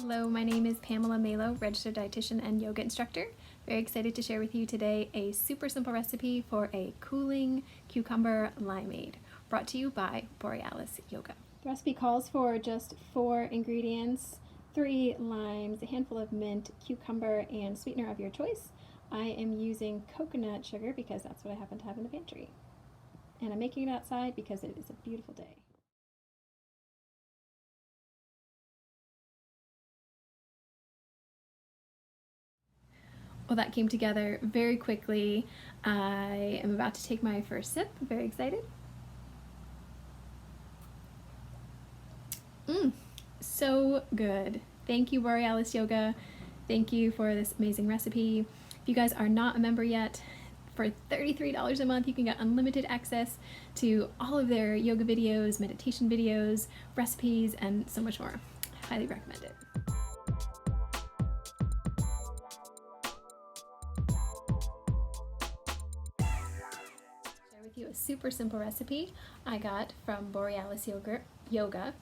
Hello, my name is Pamela Malo, registered dietitian and yoga instructor. Very excited to share with you today a super simple recipe for a cooling cucumber limeade, brought to you by Borealis Yoga. The recipe calls for just 4 ingredients: 3 limes, a handful of mint, cucumber, and sweetener of your choice. I am using coconut sugar because that's what I happen to have in the pantry. And I'm making it outside because it is a beautiful day. Well, that came together very quickly. I am about to take my first sip. I'm very excited. So good. Thank you, Borealis Yoga. Thank you for this amazing recipe. If you guys are not a member yet, for $33 a month, you can get unlimited access to all of their yoga videos, meditation videos, recipes, and so much more. I highly recommend it. Share with you a super simple recipe I got from Borealis Yoga.